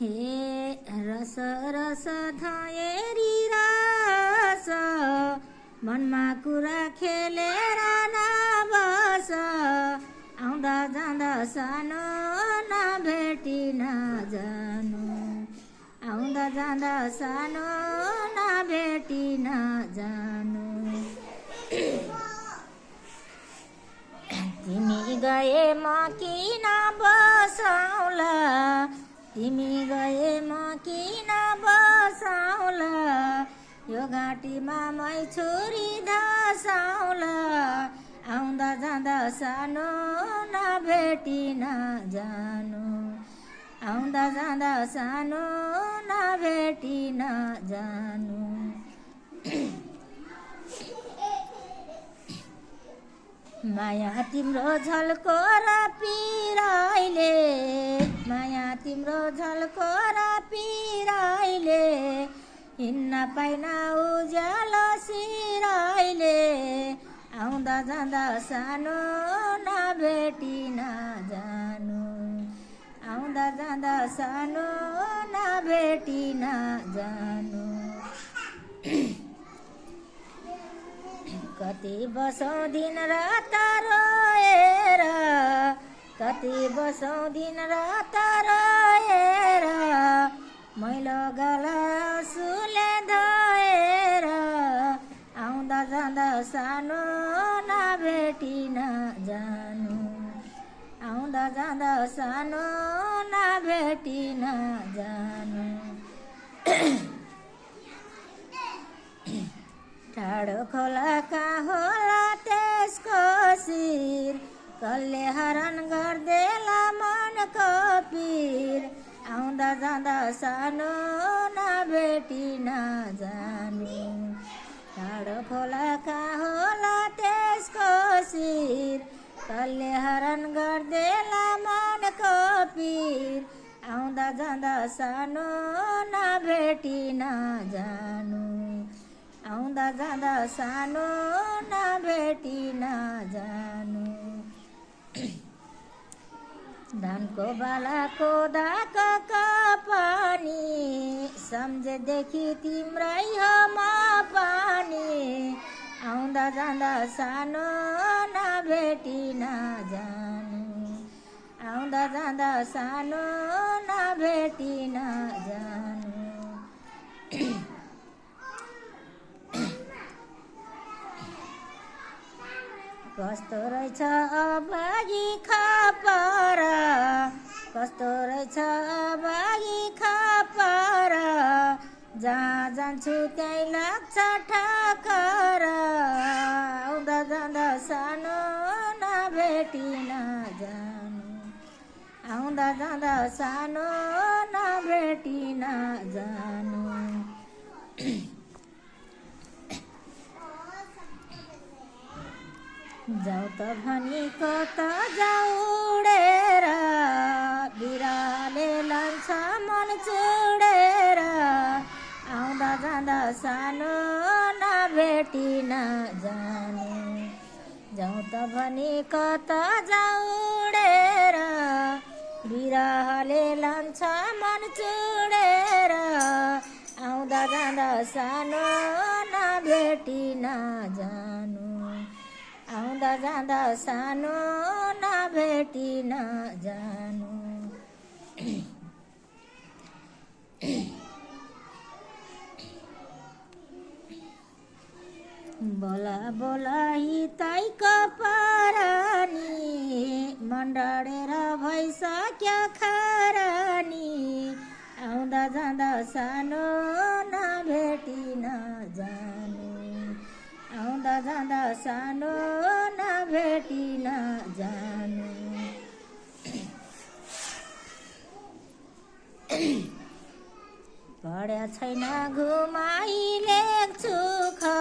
हे रस रस धयरी रस मनमा कुरा खेलेर नबस आउँदा जाँदा सानो नभेटी नजानु आउँदा जाँदा सानो नभेटी नजानु तिमी गए म किन बसौला तिमी गए म किन बसौला यो घाँटीमा मै छुरी धसौला आउँदा जाँदा सानो नभेटी नजानु आउँदा जाँदा सानो नभेटी नजानु माया तिम्रो झल्को र पिराइले माया तिम्रो झल्को र पिराइले हिँड्न पाइन उज्यालो सिराइले आउँदा जाँदा सानो नभेटी नजानु आउँदा जाँदा सानो नभेटी नजानु कति बसौँ दिन रात रोएर कति बसौँ दिन रात रोएर मैलो गला आँसुले धोएर आउँदा जाँदा सानो नभेटी नजानु आउँदा जाँदा सानो नभेटी नजानु टाढो खोलाका होला त्यसको शिर कसले हरण गर्देला मनको पीर आउँदा जाँदा सानो नभेटी नजानु टाढो खोलाका होला त्यसको शिर कसले हरण गर्देला मनको पीर आउँदा जाँदा सानो नभेटी नजानु आउँदा जाँदा सानो नभेटी नजानु धानको बाला कोदाको पानी सम्झेदेखि तिम्रै हो म पानी आउँदा जाँदा सानो नभेटी नजानु आउँदा जाँदा सानो नभेटी नजानु कस्तो रहेछ अभागी खपर कस्तो रहेछ अभागी खपर जहाँ जान्छु त्यहीँ लाग्छ ठक्कर आउँदा जाँदा सानो नभेटी नजानु आउँदा जाँदा सानो नभेटी नजानु जाऊ त भनेको त जाऊ उडेर बिराले लान्छ मन चुडेर आउँदा जाँदा सानो नभेटी नजानु जाऊ त भनेको त जाऊ उडेर बिराले लान्छ मन चुडेर आउँदा जाँदा सानो नभेटी नजानु आउँदा जाँदा सानो नभेटी नजानु बोला बोला हितैको परानी मन डढेर भइसक्यो खरानी आउँदा जाँदा सानो नभेटी नजानु आउँदा जाँदा सानो नभेटी नजानु पढ्या छैन घुमाइ लेख्छु ख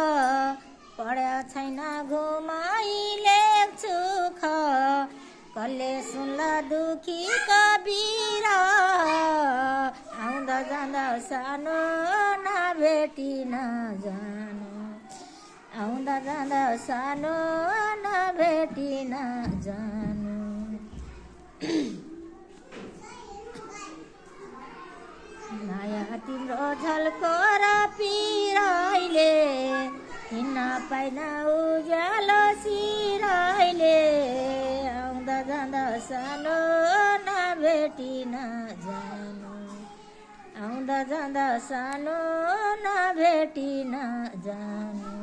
पढ्या छैन घुमाइ लेख्छु ख कसले सुन्ला दुखी कबिरा आउँदा जाँदा सानो नभेटी नजानु आउँदा जाँदा सानो नभेटी नजानु झल्को र पिरैले हिँड्न पाइन उज्यालो सिरैले आउँदा जाँदा सानो नभेटी नजानु आउँदा जाँदा सानो नभेटी नजानु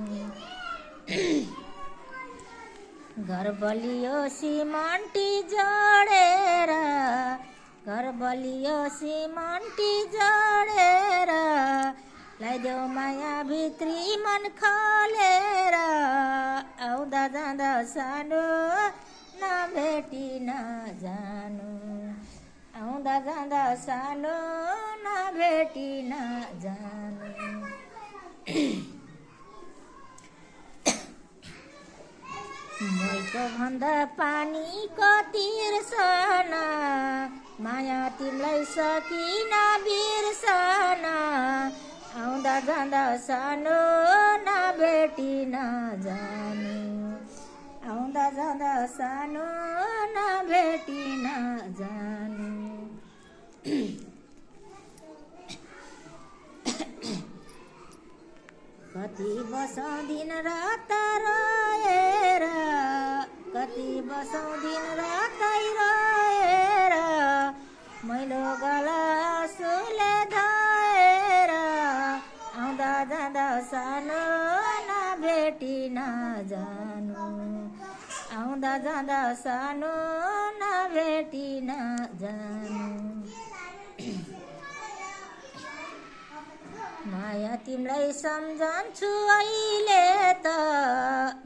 घर बलियो सिमन्टी जोडेर घर बलियो सिमन्टी जोडेर लगाइदेऊ माया भित्री मन खोलेर आउँदा जाँदा सानो नभेटी नजानु आउँदा जाँदा सानो नभेटी नजानु मैको भन्दा पानीको तिर्सन माया तिमीलाई सकिन बिर्सन आउँदा जाँदा सानो नभेटी नजानु आउँदा जाँदा सानो नभेटी नजानु कति बसौँ दिन रात रोएर कति बसौँ दिन रातै रोएर मैलो गला आँसुले धोएर आउँदा जाँदा सानो नभेटी नजानु आउँदा जाँदा सानो नभेटी नजानु माया तिमीलाई सम्झन्छु अहिले त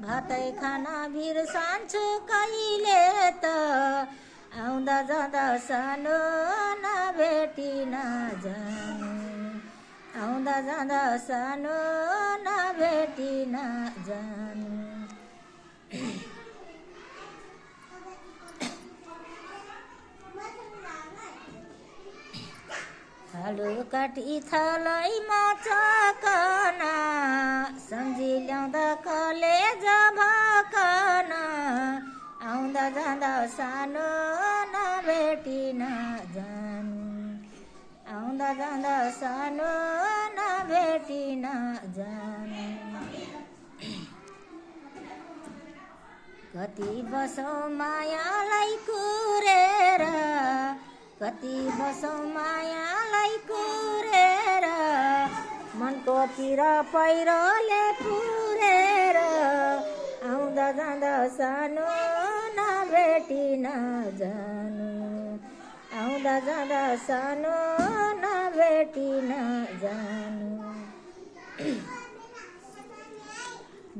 भातै खाना बिर्सन्छु कहिले त आउँदा जाँदा सानो नभेटी नजानु आउँदा जाँदा सानो नभेटी नजानु आलु काटी थलैमा चकना सम्झी ल्याउँदा कलेज भकन आउँदा जाँदा सानो नभेटी नजानु आउँदा जाँदा सानो नभेटी नजानु कति बसौँ मायालाई कुरेर कति बसौँ मायालाई कुरेर मनको तिर पहिरोले पुरेर आउँदा जाँदा सानो नभेटी नजानु आउँदा जाँदा सानो नभेटी नजानु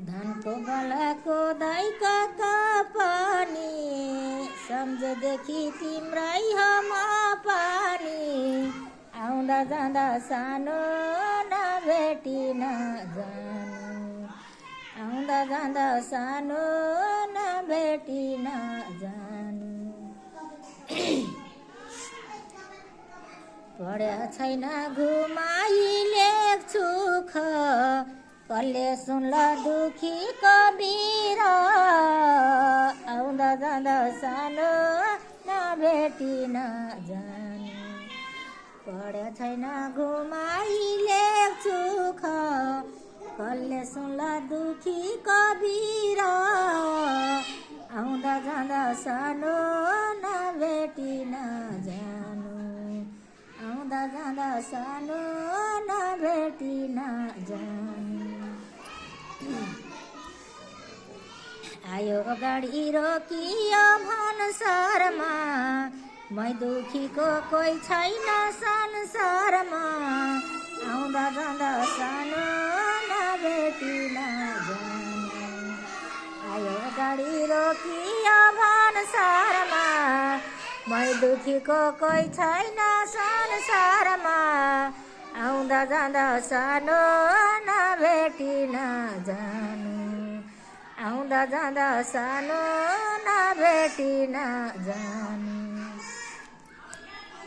धानको गलाको दाइका कपानी सम्झेदेखि तिम्रै हम पानी आउँदा जाँदा सानो नभेटी नजानु आउँदा जाँदा सानो नभेटी नजानु पढ्या छैन घुमाई लेख्छु ख कसले सुन्ला दुखी कबीर आउँदा जाँदा सानो नभेटी नजानु पढ्या छैन घुमाई लेख्छु ख कसले सुन्ला दुखी कबीर आउँदा जाँदा सानो नभेटी नजानु आउँदा जाँदा सानो नभेटी नजानु आयो गाडी रोकियो भन्सारमा मै दुखीको कोही छैन संसारमा आउँदा जाँदा सानो नभेटी नजानु आयो गाडी रोकियो भन्सारमा मै दुखीको कोही छैन संसारमा आउँदा जाँदा सानो नभेटी नजानु आउँदा जाँदा सानो नभेटी नजानु